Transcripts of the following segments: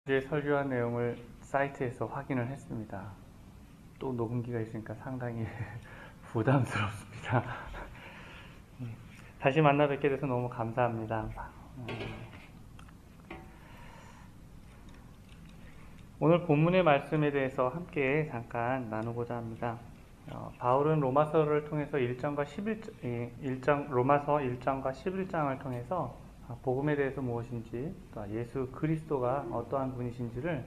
이제 설교한 내용을 사이트에서 확인을 했습니다. 또 녹음기가 있으니까 상당히 부담스럽습니다. 다시 만나 뵙게 돼서 너무 감사합니다. 오늘 본문의 말씀에 대해서 함께 잠깐 나누고자 합니다. 바울은 로마서를 통해서 로마서 1장과 11장을 통해서 복음에 대해서 무엇인지, 또 예수 그리스도가 어떠한 분이신지를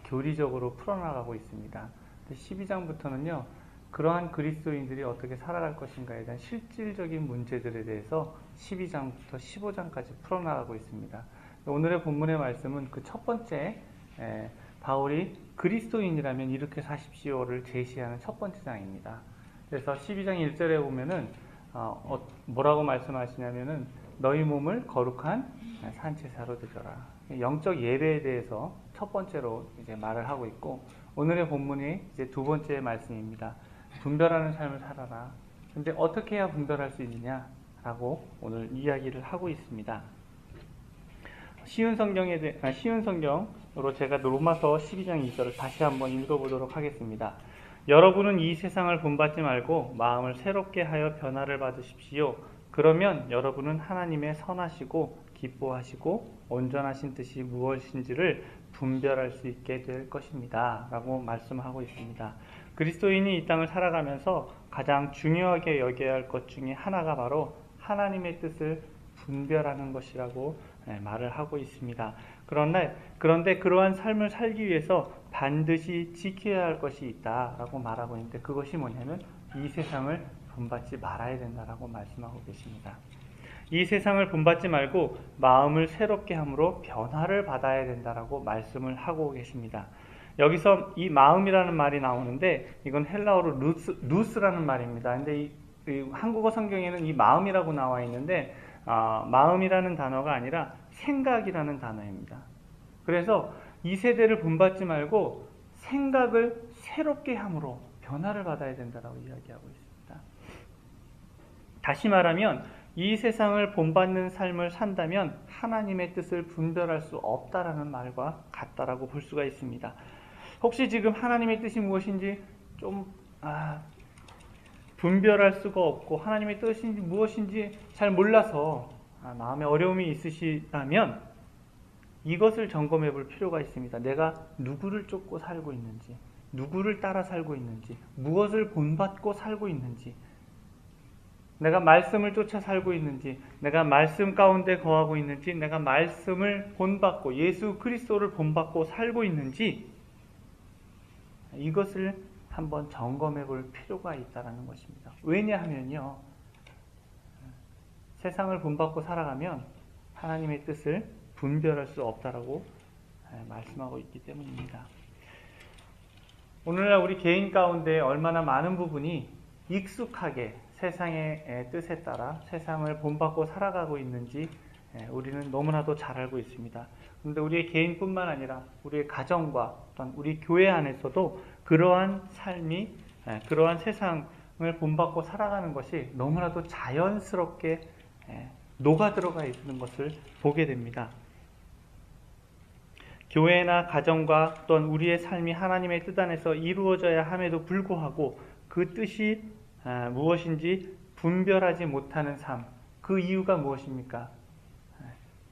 교리적으로 풀어나가고 있습니다. 12장부터는요, 그러한 그리스도인들이 어떻게 살아갈 것인가에 대한 실질적인 문제들에 대해서 12장부터 15장까지 풀어나가고 있습니다. 오늘의 본문의 말씀은 그 첫 번째, 바울이 그리스도인이라면 이렇게 사십시오를 제시하는 첫 번째 장입니다. 그래서 12장 1절에 보면은 뭐라고 말씀하시냐면은 너희 몸을 거룩한 산제사로 드려라. 영적 예배에 대해서 첫 번째로 이제 말을 하고 있고, 오늘의 본문이 이제 두 번째 말씀입니다. 분별하는 삶을 살아라. 근데 어떻게 해야 분별할 수 있느냐라고 오늘 이야기를 하고 있습니다. 쉬운 성경으로 제가 로마서 12장 2절을 다시 한번 읽어보도록 하겠습니다. 여러분은 이 세상을 본받지 말고 마음을 새롭게 하여 변화를 받으십시오. 그러면 여러분은 하나님의 선하시고 기뻐하시고 온전하신 뜻이 무엇인지를 분별할 수 있게 될 것입니다. 라고 말씀하고 있습니다. 그리스도인이 이 땅을 살아가면서 가장 중요하게 여겨야 할 것 중에 하나가 바로 하나님의 뜻을 분별하는 것이라고 말을 하고 있습니다. 그런데 그러한 삶을 살기 위해서 반드시 지켜야 할 것이 있다라고 말하고 있는데, 그것이 뭐냐면 이 세상을 본받지 말아야 된다라고 말씀하고 계십니다. 이 세상을 본받지 말고 마음을 새롭게 함으로 변화를 받아야 된다라고 말씀을 하고 계십니다. 여기서 이 마음이라는 말이 나오는데, 이건 헬라어로 루스라는 말입니다. 근데 이 한국어 성경에는 이 마음이라고 나와 있는데, 마음이라는 단어가 아니라 생각이라는 단어입니다. 그래서 이 세대를 본받지 말고 생각을 새롭게 함으로 변화를 받아야 된다라고 이야기하고 있습니다. 다시 말하면 이 세상을 본받는 삶을 산다면 하나님의 뜻을 분별할 수 없다라는 말과 같다라고 볼 수가 있습니다. 혹시 지금 하나님의 뜻이 무엇인지 좀 분별할 수가 없고 하나님의 뜻이 무엇인지 잘 몰라서 마음에 어려움이 있으시다면 이것을 점검해 볼 필요가 있습니다. 내가 누구를 쫓고 살고 있는지, 누구를 따라 살고 있는지, 무엇을 본받고 살고 있는지, 내가 말씀을 쫓아 살고 있는지, 내가 말씀 가운데 거하고 있는지, 내가 말씀을 본받고 예수 그리스도를 본받고 살고 있는지, 이것을 한번 점검해 볼 필요가 있다는 것입니다. 왜냐하면요, 세상을 본받고 살아가면 하나님의 뜻을 분별할 수 없다라고 말씀하고 있기 때문입니다. 오늘날 우리 개인 가운데 얼마나 많은 부분이 익숙하게 세상의 뜻에 따라 세상을 본받고 살아가고 있는지 우리는 너무나도 잘 알고 있습니다. 그런데 우리의 개인뿐만 아니라 우리의 가정과 또한 우리 교회 안에서도 그러한 삶이, 그러한 세상을 본받고 살아가는 것이 너무나도 자연스럽게 녹아들어가 있는 것을 보게 됩니다. 교회나 가정과 또한 우리의 삶이 하나님의 뜻 안에서 이루어져야 함에도 불구하고 그 뜻이 무엇인지 분별하지 못하는 삶, 그 이유가 무엇입니까?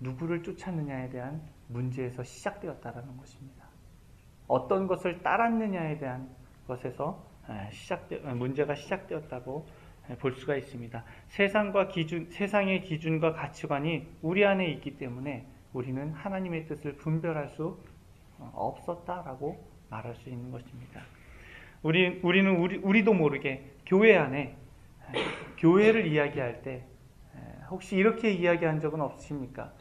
누구를 쫓았느냐에 대한 문제에서 시작되었다라는 것입니다. 어떤 것을 따랐느냐에 대한 것에서 문제가 시작되었다고 볼 수가 있습니다. 세상의 기준과 가치관이 우리 안에 있기 때문에 우리는 하나님의 뜻을 분별할 수 없었다라고 말할 수 있는 것입니다. 우리도 모르게 교회 안에 교회를 이야기할 때 혹시 이렇게 이야기한 적은 없으십니까?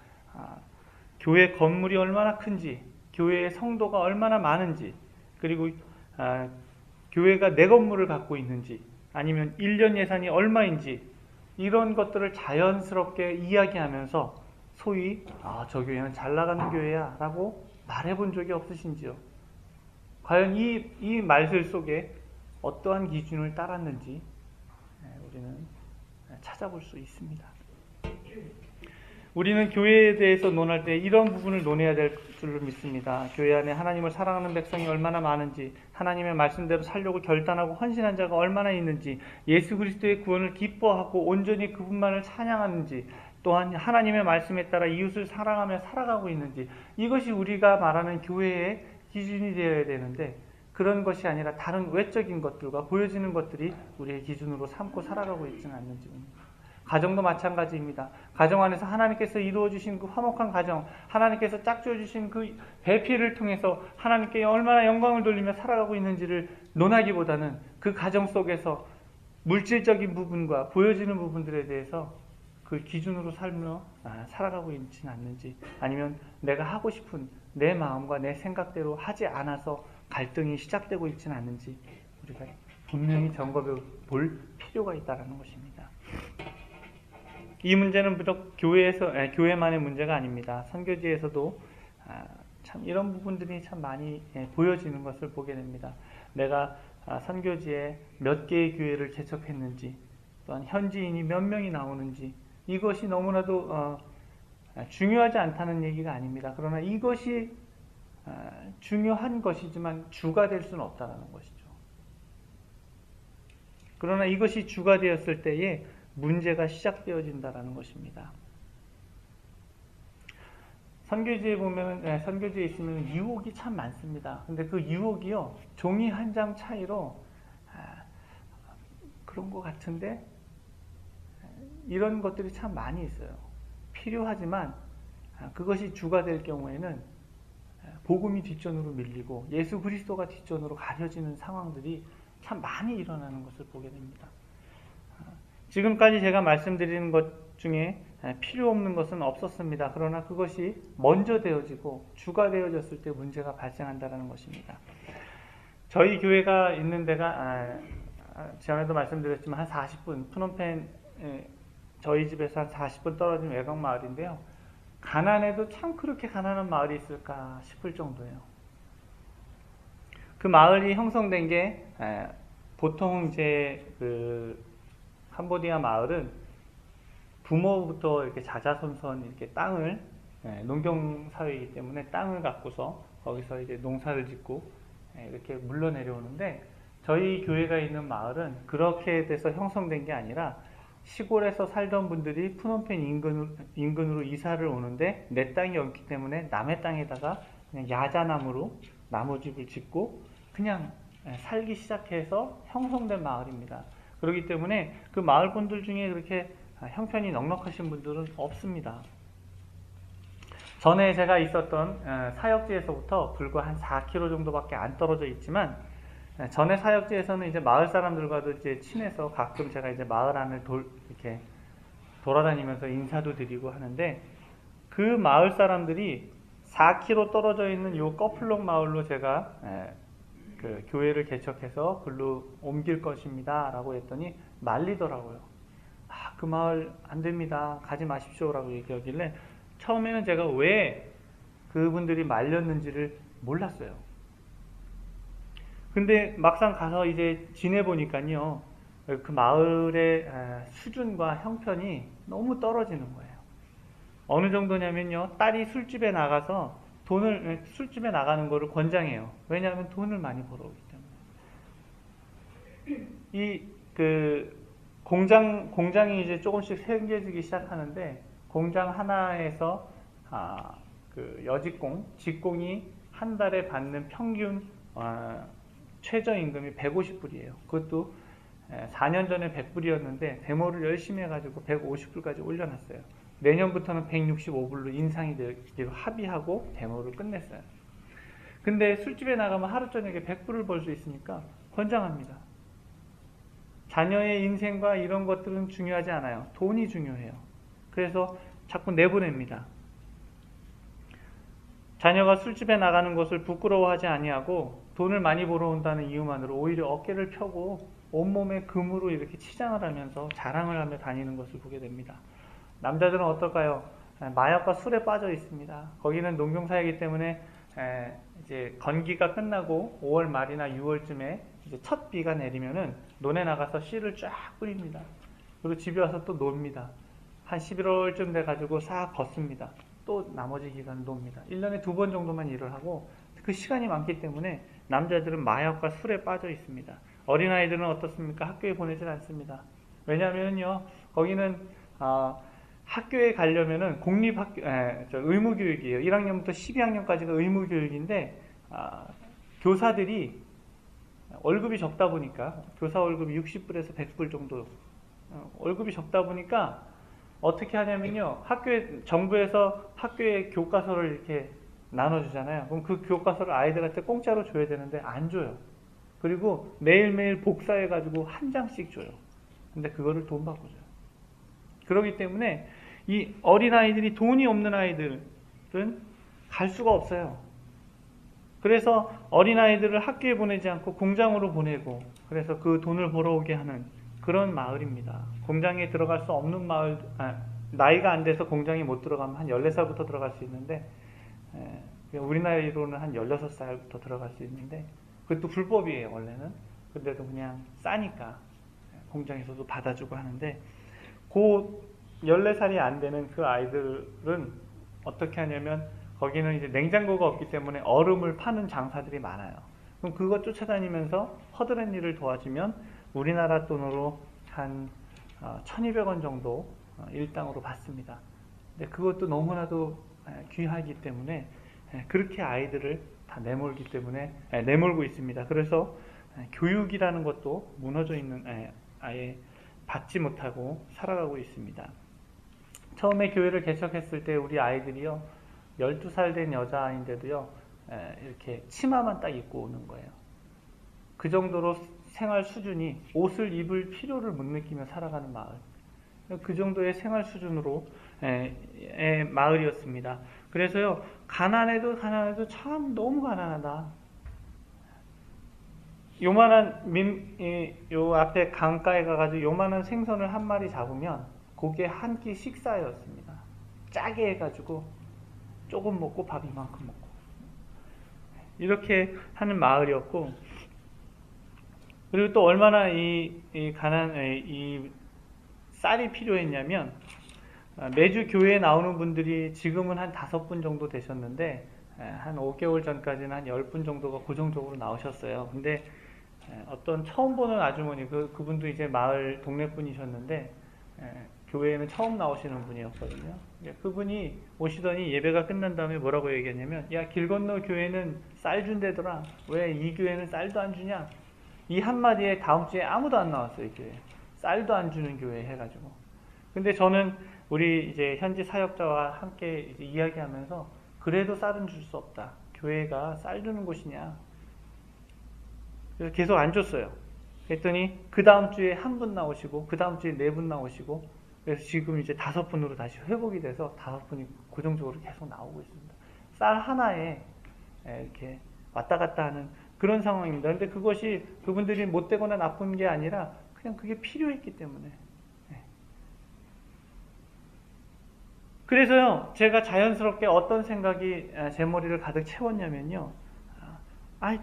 교회 건물이 얼마나 큰지, 교회의 성도가 얼마나 많은지, 그리고 교회가 내 건물을 갖고 있는지, 아니면 1년 예산이 얼마인지, 이런 것들을 자연스럽게 이야기하면서 소위 저 교회는 잘 나가는 교회야 라고 말해본 적이 없으신지요? 과연 이 말들 속에 어떠한 기준을 따랐는지 우리는 찾아볼 수 있습니다. 우리는 교회에 대해서 논할 때 이런 부분을 논해야 될 줄로 믿습니다. 교회 안에 하나님을 사랑하는 백성이 얼마나 많은지, 하나님의 말씀대로 살려고 결단하고 헌신한 자가 얼마나 있는지, 예수 그리스도의 구원을 기뻐하고 온전히 그분만을 찬양하는지, 또한 하나님의 말씀에 따라 이웃을 사랑하며 살아가고 있는지, 이것이 우리가 말하는 교회의 기준이 되어야 되는데, 그런 것이 아니라 다른 외적인 것들과 보여지는 것들이 우리의 기준으로 삼고 살아가고 있지는 않는지. 가정도 마찬가지입니다. 가정 안에서 하나님께서 이루어주신 그 화목한 가정, 하나님께서 짝지어주신 그 배필을 통해서 하나님께 얼마나 영광을 돌리며 살아가고 있는지를 논하기보다는 그 가정 속에서 물질적인 부분과 보여지는 부분들에 대해서 그 기준으로 살며 살아가고 있지는 않는지, 아니면 내가 하고 싶은 내 마음과 내 생각대로 하지 않아서 갈등이 시작되고 있지는 않는지 우리가 분명히 점검해 볼 필요가 있다는 것입니다. 이 문제는 비록 교회만의 문제가 아닙니다. 선교지에서도 참 이런 부분들이 참 많이 보여지는 것을 보게 됩니다. 내가 선교지에 몇 개의 교회를 개척했는지, 또한 현지인이 몇 명이 나오는지, 이것이 너무나도 중요하지 않다는 얘기가 아닙니다. 그러나 이것이 중요한 것이지만 주가 될 수는 없다는 것이죠. 그러나 이것이 주가 되었을 때에 문제가 시작되어진다는 것입니다. 선교지에 보면, 선교지에 있으면 유혹이 참 많습니다. 근데 그 유혹이요, 종이 한 장 차이로 그런 것 같은데 이런 것들이 참 많이 있어요. 필요하지만 그것이 주가 될 경우에는 복음이 뒷전으로 밀리고 예수 그리스도가 뒷전으로 가려지는 상황들이 참 많이 일어나는 것을 보게 됩니다. 지금까지 제가 말씀드리는 것 중에 필요 없는 것은 없었습니다. 그러나 그것이 먼저 되어지고 주가 되어졌을 때 문제가 발생한다는 것입니다. 저희 교회가 있는 데가 전에도 말씀드렸지만 한 40분, 프놈펜 저희 집에서 한 40분 떨어진 외곽 마을인데요. 가난해도 참 그렇게 가난한 마을이 있을까 싶을 정도예요. 그 마을이 형성된 게 보통 이제 그 캄보디아 마을은 부모부터 이렇게 자자손손 이렇게 땅을, 농경 사회이기 때문에 땅을 갖고서 거기서 이제 농사를 짓고 이렇게 물러 내려오는데, 저희 교회가 있는 마을은 그렇게 돼서 형성된 게 아니라 시골에서 살던 분들이 푸놈펜 인근으로 이사를 오는데 내 땅이 없기 때문에 남의 땅에다가 그냥 야자나무로 나무집을 짓고 그냥 살기 시작해서 형성된 마을입니다. 그렇기 때문에 그 마을 분들 중에 그렇게 형편이 넉넉하신 분들은 없습니다. 전에 제가 있었던 사역지에서부터 불과 한 4km 정도밖에 안 떨어져 있지만, 전에 사역지에서는 이제 마을 사람들과도 이제 친해서 가끔 제가 이제 마을 안을 이렇게 돌아다니면서 인사도 드리고 하는데, 그 마을 사람들이 4km 떨어져 있는 요 꺼플록 마을로 제가 그 교회를 개척해서 글로 옮길 것입니다 라고 했더니 말리더라고요. 그 마을 안 됩니다, 가지 마십시오 라고 얘기하길래 처음에는 제가 왜 그분들이 말렸는지를 몰랐어요. 근데 막상 가서 이제 지내보니까요, 그 마을의 수준과 형편이 너무 떨어지는 거예요. 어느 정도냐면요, 딸이 술집에 나가서 술집에 나가는 거를 권장해요. 왜냐하면 돈을 많이 벌어오기 때문에. 공장이 이제 조금씩 생겨지기 시작하는데, 공장 하나에서 그 직공이 한 달에 받는 평균 최저임금이 150불이에요. 그것도 4년 전에 100불이었는데 데모를 열심히 해가지고 150불까지 올려놨어요. 내년부터는 165불로 인상이 되기로 합의하고 데모를 끝냈어요. 근데 술집에 나가면 하루 저녁에 100불을 벌 수 있으니까 권장합니다. 자녀의 인생과 이런 것들은 중요하지 않아요. 돈이 중요해요. 그래서 자꾸 내보냅니다. 자녀가 술집에 나가는 것을 부끄러워하지 아니하고 돈을 많이 벌어온다는 이유만으로 오히려 어깨를 펴고 온몸에 금으로 이렇게 치장을 하면서 자랑을 하며 다니는 것을 보게 됩니다. 남자들은 어떨까요? 마약과 술에 빠져 있습니다. 거기는 농경사이기 때문에 이제 건기가 끝나고 5월 말이나 6월쯤에 이제 첫 비가 내리면은 논에 나가서 씨를 쫙 뿌립니다. 그리고 집에 와서 또 놉니다. 한 11월쯤 돼가지고 싹 걷습니다. 또 나머지 기간은 놉니다. 1년에 2번 정도만 일을 하고 그 시간이 많기 때문에 남자들은 마약과 술에 빠져 있습니다. 어린아이들은 어떻습니까? 학교에 보내질 않습니다. 왜냐하면요, 거기는 학교에 가려면은 의무교육이에요. 1학년부터 12학년까지가 의무교육인데 교사들이 월급이 적다 보니까 교사 월급이 60불에서 100불 정도 월급이 적다 보니까 어떻게 하냐면요, 정부에서 학교에 교과서를 이렇게 나눠주잖아요. 그럼 그 교과서를 아이들한테 공짜로 줘야 되는데 안 줘요. 그리고 매일매일 복사해가지고 한 장씩 줘요. 근데 그거를 돈 받고 줘요. 그렇기 때문에 이 어린아이들이 돈이 없는 아이들은 갈 수가 없어요. 그래서 어린아이들을 학교에 보내지 않고 공장으로 보내고, 그래서 그 돈을 벌어오게 하는 그런 마을입니다. 공장에 들어갈 수 없는 마을, 나이가 안 돼서 공장에 못 들어가면 한 14살부터 들어갈 수 있는데, 우리 나이로는 한 16살부터 들어갈 수 있는데, 그것도 불법이에요, 원래는. 근데도 그냥 싸니까 공장에서도 받아주고 하는데, 그 14살이 안 되는 그 아이들은 어떻게 하냐면, 거기는 이제 냉장고가 없기 때문에 얼음을 파는 장사들이 많아요. 그럼 그거 쫓아다니면서 허드렛 일을 도와주면 우리나라 돈으로 한 1,200원 정도 일당으로 받습니다. 근데 그것도 너무나도 귀하기 때문에 그렇게 아이들을 다 내몰고 있습니다. 그래서 교육이라는 것도 무너져 있는, 아예 받지 못하고 살아가고 있습니다. 처음에 교회를 개척했을 때 우리 아이들이요, 12살 된 여자아이인데도요, 이렇게 치마만 딱 입고 오는 거예요. 그 정도로 생활 수준이, 옷을 입을 필요를 못 느끼며 살아가는 마을. 그 정도의 생활 수준으로 마을이었습니다. 그래서요, 가난해도 참 너무 가난하다. 요 앞에 강가에 가가지고 요만한 생선을 한 마리 잡으면 그게 한 끼 식사였습니다. 짜게 해가지고 조금 먹고 밥 이만큼 먹고 이렇게 하는 마을이었고, 그리고 또 얼마나 이 쌀이 필요했냐면, 매주 교회에 나오는 분들이 지금은 한 5분 정도 되셨는데, 한 5개월 전까지는 한 10분 정도가 고정적으로 나오셨어요. 근데 어떤 처음 보는 아주머니, 그분도 이제 마을 동네 분이셨는데, 교회에는 처음 나오시는 분이었거든요. 그분이 오시더니 예배가 끝난 다음에 뭐라고 얘기했냐면, 야, 길 건너 교회는 쌀 준대더라. 왜 이 교회는 쌀도 안 주냐? 이 한마디에 다음 주에 아무도 안 나왔어요, 이 교회. 쌀도 안 주는 교회 해가지고. 근데 저는 우리 이제 현지 사역자와 함께 이제 이야기하면서, 그래도 쌀은 줄 수 없다. 교회가 쌀 주는 곳이냐? 그래서 계속 안 줬어요. 그랬더니 그 다음 주에 1분 나오시고, 그 다음 주에 4분 나오시고, 그래서 지금 이제 5분으로 다시 회복이 돼서 5분이 고정적으로 계속 나오고 있습니다. 쌀 하나에 이렇게 왔다 갔다 하는 그런 상황입니다. 근데 그것이 그분들이 못되거나 나쁜 게 아니라 그냥 그게 필요했기 때문에. 그래서요, 제가 자연스럽게 어떤 생각이 제 머리를 가득 채웠냐면요,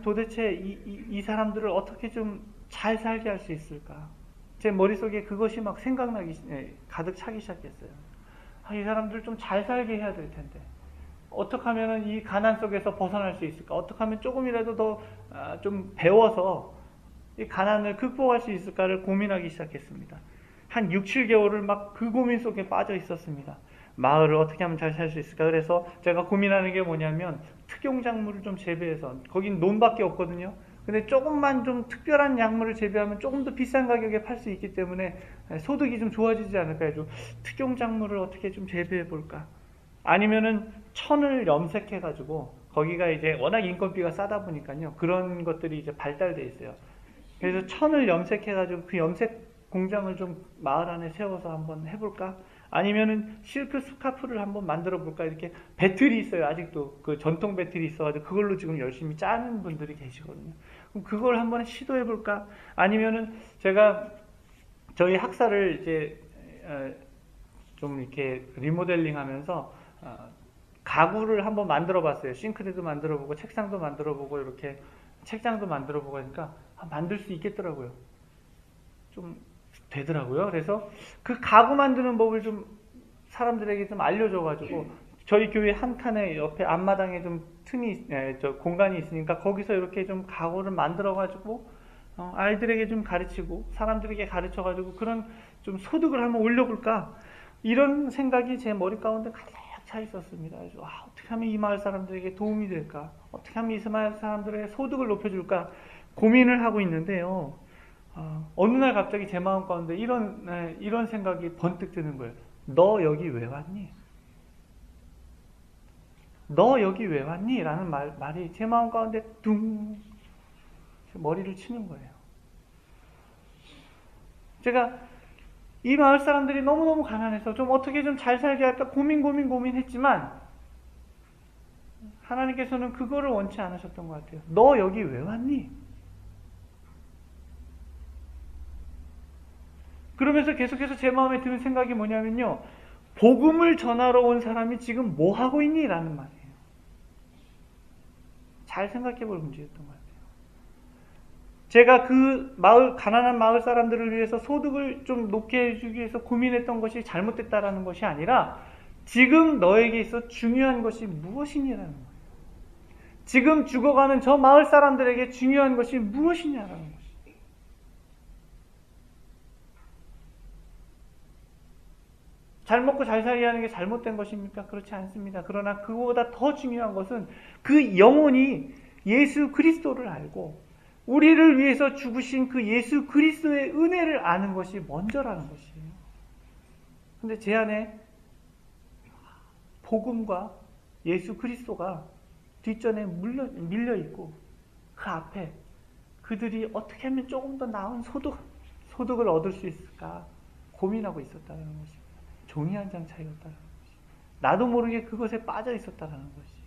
도대체 이 사람들을 어떻게 좀 잘 살게 할 수 있을까? 제 머릿속에 그것이 막 가득 차기 시작했어요. 이 사람들 좀 잘 살게 해야 될 텐데, 어떻게 하면 이 가난 속에서 벗어날 수 있을까? 어떻게 하면 조금이라도 더 좀 배워서 이 가난을 극복할 수 있을까를 고민하기 시작했습니다. 한 6, 7개월을 막 그 고민 속에 빠져 있었습니다. 마을을 어떻게 하면 잘 살 수 있을까? 그래서 제가 고민하는 게 뭐냐면, 특용작물을 좀 재배해서, 거긴 논밖에 없거든요. 근데 조금만 좀 특별한 약물을 재배하면 조금 더 비싼 가격에 팔 수 있기 때문에 소득이 좀 좋아지지 않을까 해서 특용작물을 어떻게 좀 재배해 볼까? 아니면은 천을 염색해 가지고, 거기가 이제 워낙 인건비가 싸다 보니까요, 그런 것들이 이제 발달돼 있어요. 그래서 천을 염색해 가지고 그 염색 공장을 좀 마을 안에 세워서 한번 해볼까? 아니면은 실크 스카프를 한번 만들어 볼까? 이렇게 배틀이 있어요. 아직도 그 전통 배틀이 있어가지고 그걸로 지금 열심히 짜는 분들이 계시거든요. 그럼 그걸 한번 시도해 볼까? 아니면은 제가 저희 학사를 이제 좀 이렇게 리모델링 하면서 가구를 한번 만들어 봤어요. 싱크대도 만들어 보고, 책상도 만들어 보고, 이렇게 책장도 만들어 보고 하니까 만들 수 있겠더라고요. 좀 되더라고요. 그래서 그 가구 만드는 법을 좀 사람들에게 좀 알려줘가지고 저희 교회 한 칸에 옆에 앞마당에 좀 공간이 있으니까 거기서 이렇게 좀 가구를 만들어가지고 아이들에게 좀 가르치고 사람들에게 가르쳐가지고 그런 좀 소득을 한번 올려볼까 이런 생각이 제 머리 가운데 가득 차 있었습니다. 그래서 어떻게 하면 이 마을 사람들에게 도움이 될까? 어떻게 하면 이 마을 사람들의 소득을 높여줄까? 고민을 하고 있는데요. 어느 날 갑자기 제 마음 가운데 이런 생각이 번뜩 드는 거예요. 너 여기 왜 왔니? 너 여기 왜 왔니? 라는 말이 제 마음 가운데 둥 머리를 치는 거예요. 제가 이 마을 사람들이 너무너무 가난해서 좀 어떻게 좀 잘 살게 할까 고민했지만 하나님께서는 그거를 원치 않으셨던 것 같아요. 너 여기 왜 왔니? 그러면서 계속해서 제 마음에 드는 생각이 뭐냐면요. 복음을 전하러 온 사람이 지금 뭐 하고 있니? 라는 말이에요. 잘 생각해 볼 문제였던 것 같아요. 제가 그 가난한 마을 사람들을 위해서 소득을 좀 높게 해주기 위해서 고민했던 것이 잘못됐다라는 것이 아니라 지금 너에게 있어 중요한 것이 무엇이냐라는 거예요. 지금 죽어가는 저 마을 사람들에게 중요한 것이 무엇이냐라는 거예요. 잘 먹고 잘 살게 하는 게 잘못된 것입니까? 그렇지 않습니다. 그러나 그거보다 더 중요한 것은 그 영혼이 예수 그리스도를 알고 우리를 위해서 죽으신 그 예수 그리스도의 은혜를 아는 것이 먼저라는 것이에요. 근데 제 안에 복음과 예수 그리스도가 뒷전에 밀려 있고 그 앞에 그들이 어떻게 하면 조금 더 나은 소득을 얻을 수 있을까 고민하고 있었다는 것입니다. 종이 한 장 차이였다는 것이. 나도 모르게 그것에 빠져 있었다는 것이에요.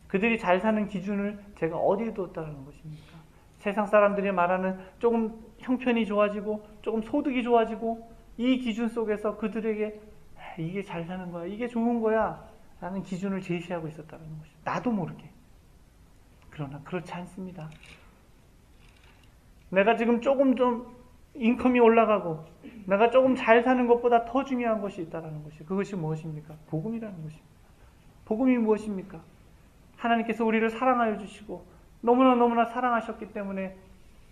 그들이 잘 사는 기준을 제가 어디에 두었다는 것입니까? 세상 사람들이 말하는 조금 형편이 좋아지고 조금 소득이 좋아지고 이 기준 속에서 그들에게 이게 잘 사는 거야, 이게 좋은 거야 라는 기준을 제시하고 있었다는 것이에요. 나도 모르게. 그러나 그렇지 않습니다. 내가 지금 조금 좀 인컴이 올라가고 내가 조금 잘 사는 것보다 더 중요한 것이 있다는 것이 그것이 무엇입니까? 복음이라는 것입니다. 복음이 무엇입니까? 하나님께서 우리를 사랑하여 주시고 너무나 사랑하셨기 때문에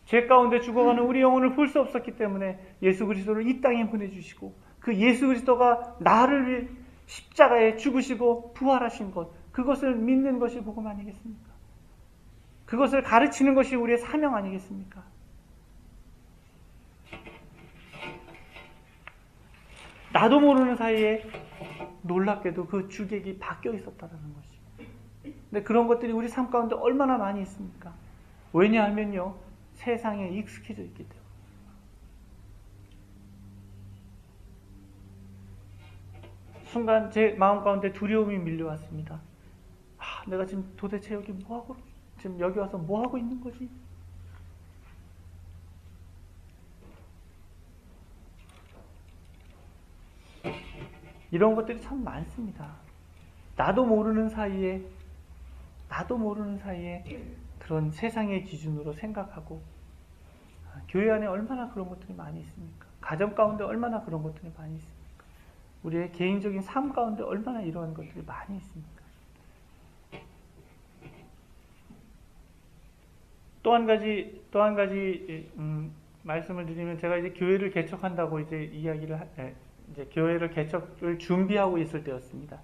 죄 가운데 죽어가는 우리 영혼을 볼 수 없었기 때문에 예수 그리스도를 이 땅에 보내주시고 그 예수 그리스도가 나를 위해 십자가에 죽으시고 부활하신 것 그것을 믿는 것이 복음 아니겠습니까? 그것을 가르치는 것이 우리의 사명 아니겠습니까? 나도 모르는 사이에 놀랍게도 그 주객이 바뀌어 있었다는 것이. 근데 그런 것들이 우리 삶 가운데 얼마나 많이 있습니까? 왜냐하면요, 세상에 익숙해져 있기 때문에. 순간 제 마음 가운데 두려움이 밀려왔습니다. 내가 지금 도대체 여기 지금 여기 와서 뭐 하고 있는 거지? 이런 것들이 참 많습니다. 나도 모르는 사이에 그런 세상의 기준으로 생각하고 교회 안에 얼마나 그런 것들이 많이 있습니까? 가정 가운데 얼마나 그런 것들이 많이 있습니까? 우리의 개인적인 삶 가운데 얼마나 이러한 것들이 많이 있습니까? 또 한 가지 말씀을 드리면 제가 이제 교회를 개척한다고 이제 이제 교회를 개척을 준비하고 있을 때였습니다.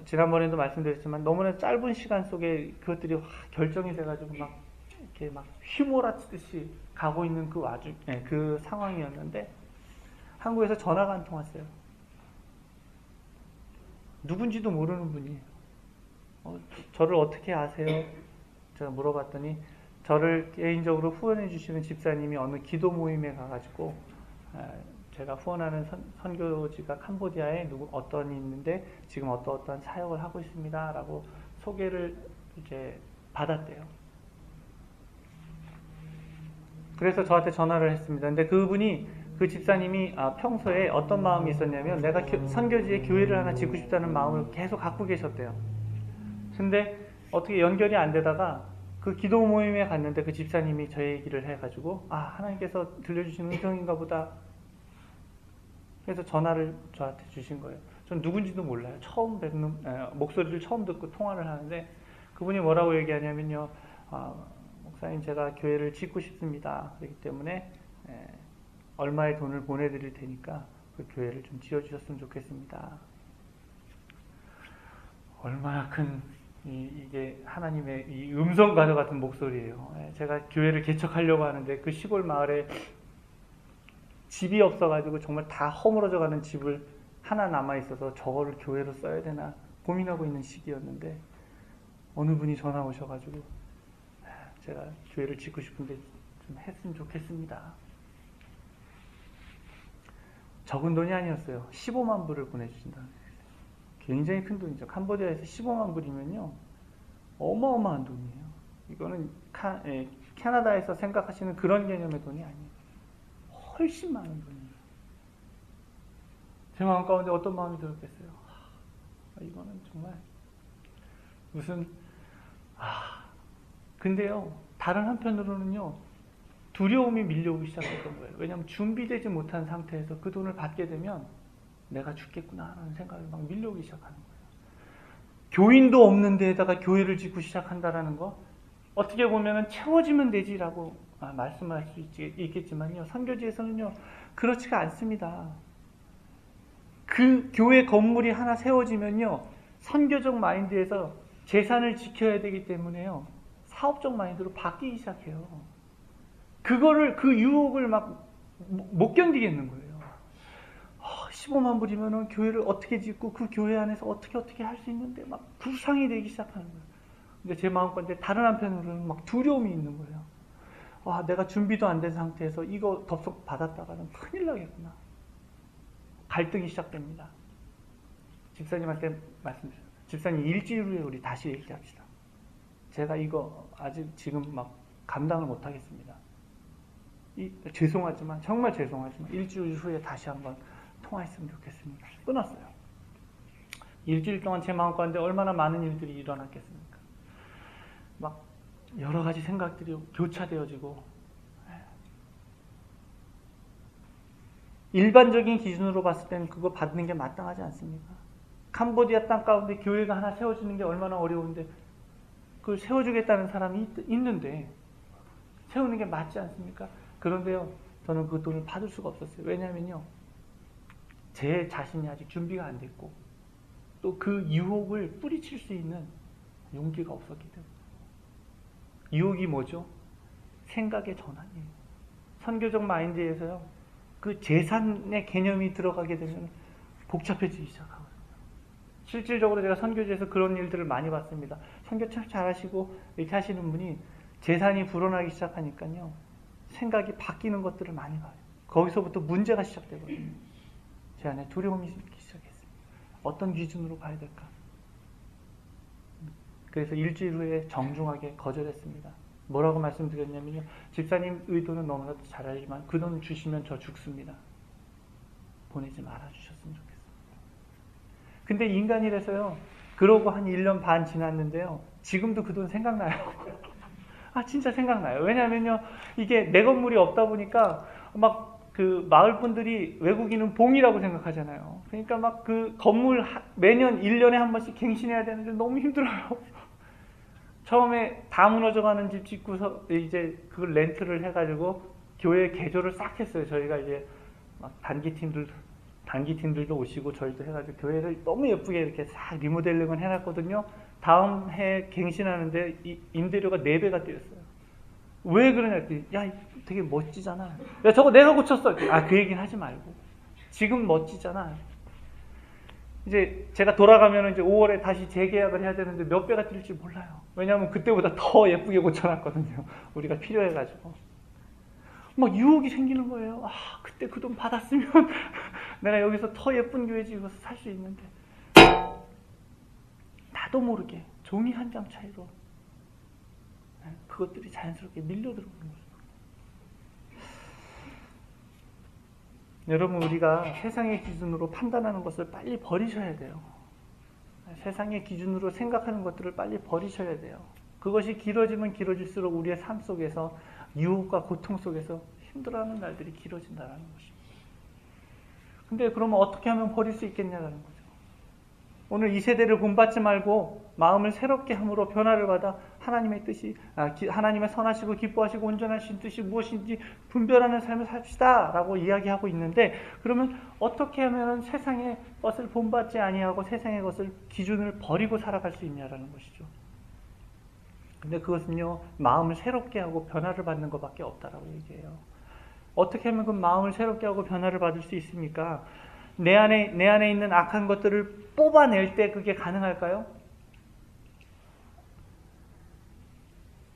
지난번에도 말씀드렸지만 너무나 짧은 시간 속에 그것들이 결정이 돼가지고 이렇게 휘몰아치듯이 가고 있는 그 상황이었는데 한국에서 전화가 한 통 왔어요. 누군지도 모르는 분이에요. 저를 어떻게 아세요? 제가 물어봤더니 저를 개인적으로 후원해 주시는 집사님이 어느 기도 모임에 가가지고 제가 후원하는 선교지가 캄보디아에 어떤 있는데 지금 어떠한 사역을 하고 있습니다 라고 소개를 이제 받았대요. 그래서 저한테 전화를 했습니다. 근데 그 집사님이 평소에 어떤 마음이 있었냐면 내가 선교지에 교회를 하나 짓고 싶다는 마음을 계속 갖고 계셨대요. 근데 어떻게 연결이 안 되다가 그 기도 모임에 갔는데 그 집사님이 저 얘기를 해가지고 하나님께서 들려주신 음성인가 보다. 그래서 전화를 저한테 주신 거예요. 전 누군지도 몰라요. 목소리를 처음 듣고 통화를 하는데 그분이 뭐라고 얘기하냐면요. 목사님, 제가 교회를 짓고 싶습니다. 그렇기 때문에 얼마의 돈을 보내드릴 테니까 그 교회를 좀 지어주셨으면 좋겠습니다. 얼마나 큰 이게 하나님의 이 음성과도 같은 목소리예요. 제가 교회를 개척하려고 하는데 그 시골 마을에 집이 없어가지고 정말 다 허물어져 가는 집을 하나 남아있어서 저거를 교회로 써야 되나 고민하고 있는 시기였는데 어느 분이 전화 오셔가지고 제가 교회를 짓고 싶은데 좀 했으면 좋겠습니다. 적은 돈이 아니었어요. 15만 불을 보내주신다. 굉장히 큰 돈이죠. 캄보디아에서 15만 불이면요 어마어마한 돈이에요. 이거는 캐나다에서 생각하시는 그런 개념의 돈이 아니에요. 훨씬 많은 돈이에요. 제 마음 가운데 어떤 마음이 들었겠어요? 이거는 정말 무슨 근데요 다른 한편으로는요 두려움이 밀려오기 시작했던 거예요. 왜냐하면 준비되지 못한 상태에서 그 돈을 받게 되면 내가 죽겠구나 하는 생각이 막 밀려오기 시작하는 거예요. 교인도 없는 데에다가 교회를 짓고 시작한다라는 거 어떻게 보면 채워지면 되지라고 말씀할 수 있겠지만요. 선교지에서는요 그렇지가 않습니다. 그 교회 건물이 하나 세워지면요 선교적 마인드에서 재산을 지켜야 되기 때문에요 사업적 마인드로 바뀌기 시작해요. 그 유혹을 막 못 견디겠는 거예요. 15만 불이면은 교회를 어떻게 짓고 그 교회 안에서 어떻게 할 수 있는데 막 구상이 되기 시작하는 거예요. 근데 제 마음 가운데 다른 한편으로는 막 두려움이 있는 거예요. 내가 준비도 안 된 상태에서 이거 덥석 받았다가는 큰일 나겠구나. 갈등이 시작됩니다. 집사님한테 말씀드렸어요. 집사님 일주일 후에 우리 다시 얘기합시다. 제가 이거 아직 지금 막 감당을 못 하겠습니다. 정말 죄송하지만 일주일 후에 다시 한번 통화했으면 좋겠습니다. 끊었어요. 일주일 동안 제 마음 가운데 얼마나 많은 일들이 일어났겠습니까? 막 여러 가지 생각들이 교차되어지고 일반적인 기준으로 봤을 때는 그거 받는 게 마땅하지 않습니까? 캄보디아 땅 가운데 교회가 하나 세워지는 게 얼마나 어려운데 그걸 세워주겠다는 사람이 있는데 세우는 게 맞지 않습니까? 그런데요 저는 그 돈을 받을 수가 없었어요. 왜냐하면요 제 자신이 아직 준비가 안 됐고 또 그 유혹을 뿌리칠 수 있는 용기가 없었기 때문에. 유혹이 뭐죠? 생각의 전환이에요. 선교적 마인드에서요 그 재산의 개념이 들어가게 되면 복잡해지기 시작하거든요. 실질적으로 제가 선교지에서 그런 일들을 많이 봤습니다. 선교 참 잘하시고 이렇게 하시는 분이 재산이 불어나기 시작하니까요 생각이 바뀌는 것들을 많이 봐요. 거기서부터 문제가 시작되거든요. 제 안에 두려움이 생기기 시작했어요. 어떤 기준으로 봐야 될까? 그래서 일주일 후에 정중하게 거절했습니다. 뭐라고 말씀드렸냐면요. 집사님 의도는 너무나도 잘 알지만 그 돈 주시면 저 죽습니다. 보내지 말아주셨으면 좋겠습니다. 근데 인간이라서요. 그러고 한 1년 반 지났는데요. 지금도 그 돈 생각나요. 진짜 생각나요. 왜냐하면요. 이게 내 건물이 없다 보니까 막 그 마을 분들이 외국인은 봉이라고 생각하잖아요. 그러니까 막 그 건물 매년 1년에 한 번씩 갱신해야 되는데 너무 힘들어요. 처음에 다 무너져가는 집 짓고서 이제 그걸 렌트를 해가지고 교회 개조를 싹 했어요. 저희가 이제 막 단기팀들도 오시고 저희도 해가지고 교회를 너무 예쁘게 이렇게 싹 리모델링을 해놨거든요. 다음 해 갱신하는데 임대료가 4배가 뛰었어요. 왜 그러냐 했더니 야 되게 멋지잖아. 야 저거 내가 고쳤어. 그 얘기는 하지 말고 지금 멋지잖아. 이제 제가 돌아가면 이제 5월에 다시 재계약을 해야 되는데 몇 배가 뛸지 몰라요. 왜냐하면 그때보다 더 예쁘게 고쳐놨거든요. 우리가 필요해가지고. 막 유혹이 생기는 거예요. 그때 그 돈 받았으면 내가 여기서 더 예쁜 교회 지어서 살 수 있는데. 나도 모르게 종이 한 장 차이로 그것들이 자연스럽게 밀려들어오는 거죠. 여러분 우리가 세상의 기준으로 판단하는 것을 빨리 버리셔야 돼요. 세상의 기준으로 생각하는 것들을 빨리 버리셔야 돼요. 그것이 길어지면 길어질수록 우리의 삶 속에서 유혹과 고통 속에서 힘들어하는 날들이 길어진다는 것입니다. 근데 그러면 어떻게 하면 버릴 수 있겠냐는 거죠. 오늘 이 세대를 본받지 말고 마음을 새롭게 함으로 변화를 받아 하나님의 뜻이 하나님의 선하시고 기뻐하시고 온전하신 뜻이 무엇인지 분별하는 삶을 삽시다 라고 이야기하고 있는데, 그러면 어떻게 하면 세상의 것을 본받지 아니하고 세상의 것을 기준을 버리고 살아갈 수 있냐라는 것이죠. 근데 그것은요, 마음을 새롭게 하고 변화를 받는 것밖에 없다라고 얘기해요. 어떻게 하면 그 마음을 새롭게 하고 변화를 받을 수 있습니까? 내 안에 있는 악한 것들을 뽑아낼 때 그게 가능할까요?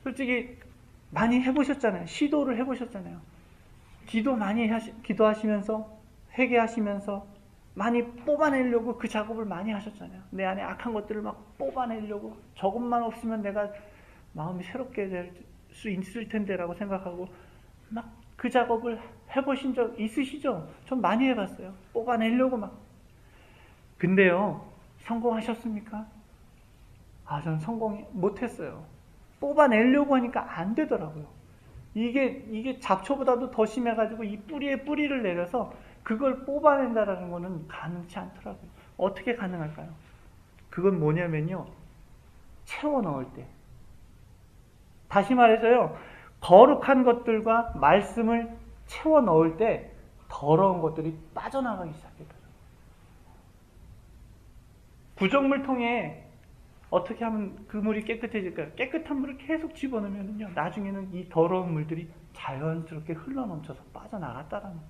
솔직히 많이 해보셨잖아요. 시도를 해보셨잖아요. 기도하시면서 회개하시면서 많이 뽑아내려고 그 작업을 많이 하셨잖아요. 내 안에 악한 것들을 막 뽑아내려고, 저것만 없으면 내가 마음이 새롭게 될 수 있을 텐데라고 생각하고 막 그 작업을 해보신 적 있으시죠? 전 많이 해봤어요. 뽑아내려고 막. 근데요, 성공하셨습니까? 전 성공 못했어요. 뽑아내려고 하니까 안 되더라고요. 이게 잡초보다도 더 심해가지고 이 뿌리에 뿌리를 내려서 그걸 뽑아낸다라는 거는 가능치 않더라고요. 어떻게 가능할까요? 그건 뭐냐면요, 채워 넣을 때. 다시 말해서요, 거룩한 것들과 말씀을 채워 넣을 때 더러운 것들이 빠져나가기 시작해요. 부적물통에 어떻게 하면 그 물이 깨끗해질까요? 깨끗한 물을 계속 집어넣으면요, 나중에는 이 더러운 물들이 자연스럽게 흘러넘쳐서 빠져나갔다라는 거예요.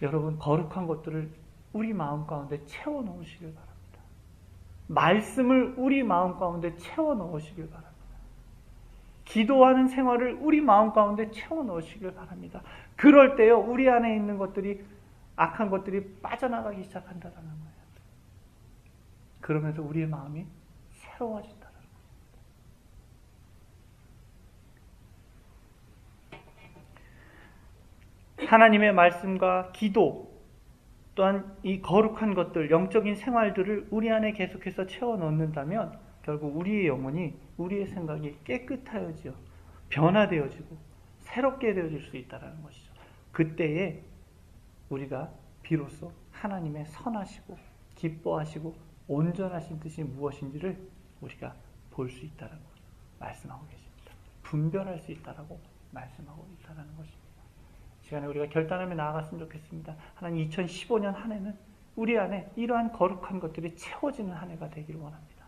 여러분, 거룩한 것들을 우리 마음 가운데 채워 넣으시길 바랍니다. 말씀을 우리 마음 가운데 채워 넣으시길 바랍니다. 기도하는 생활을 우리 마음 가운데 채워 넣으시길 바랍니다. 그럴 때요, 우리 안에 있는 것들이, 악한 것들이 빠져나가기 시작한다는 거예요. 그러면서 우리의 마음이 새로워진다는 거예요. 하나님의 말씀과 기도, 또한 이 거룩한 것들, 영적인 생활들을 우리 안에 계속해서 채워 넣는다면 결국 우리의 영혼이, 우리의 생각이 깨끗하여지고 변화되어지고 새롭게 되어질 수 있다는 것이죠. 그때에 우리가 비로소 하나님의 선하시고 기뻐하시고 온전하신 뜻이 무엇인지를 우리가 볼 수 있다는 걸 말씀하고 계십니다. 분별할 수 있다라고 말씀하고 있다는 것입니다. 시간에 우리가 결단하며 나아갔으면 좋겠습니다. 하나님, 2015년 한 해는 우리 안에 이러한 거룩한 것들이 채워지는 한 해가 되기를 원합니다.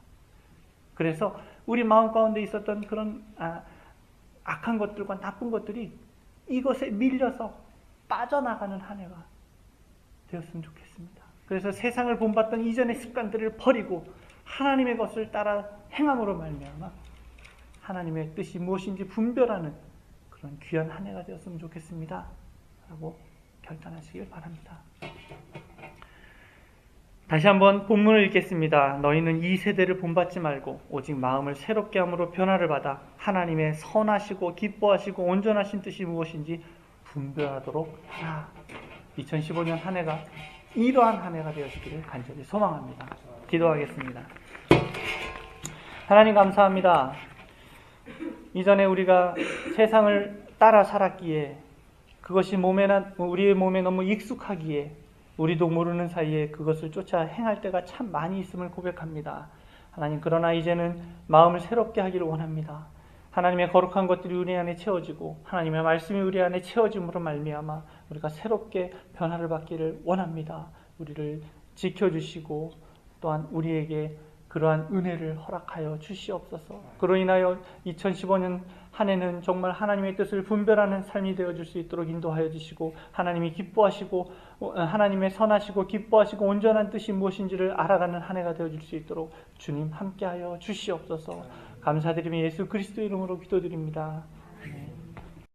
그래서 우리 마음 가운데 있었던 그런 악한 것들과 나쁜 것들이 이것에 밀려서 빠져나가는 한 해가 되었으면 좋겠습니다. 그래서 세상을 본받던 이전의 습관들을 버리고 하나님의 것을 따라 행함으로 말미암아 하나님의 뜻이 무엇인지 분별하는 그런 귀한 한 해가 되었으면 좋겠습니다. 라고 결단하시길 바랍니다. 다시 한번 본문을 읽겠습니다. 너희는 이 세대를 본받지 말고 오직 마음을 새롭게 함으로 변화를 받아 하나님의 선하시고 기뻐하시고 온전하신 뜻이 무엇인지 분별하도록 하라. 2015년 한 해가 이러한 한 해가 되어지기를 간절히 소망합니다. 기도하겠습니다. 하나님, 감사합니다. 이전에 우리가 세상을 따라 살았기에, 그것이 우리의 몸에 너무 익숙하기에 우리도 모르는 사이에 그것을 쫓아 행할 때가 참 많이 있음을 고백합니다. 하나님, 그러나 이제는 마음을 새롭게 하기를 원합니다. 하나님의 거룩한 것들이 우리 안에 채워지고 하나님의 말씀이 우리 안에 채워짐으로 말미암아 우리가 새롭게 변화를 받기를 원합니다. 우리를 지켜주시고 또한 우리에게 그러한 은혜를 허락하여 주시옵소서. 그로 인하여 2015년 한 해는 정말 하나님의 뜻을 분별하는 삶이 되어줄 수 있도록 인도하여 주시고, 하나님이 기뻐하시고 하나님의 선하시고 기뻐하시고 온전한 뜻이 무엇인지를 알아가는 한 해가 되어줄 수 있도록 주님 함께하여 주시옵소서. 감사드리며 예수 그리스도 이름으로 기도드립니다.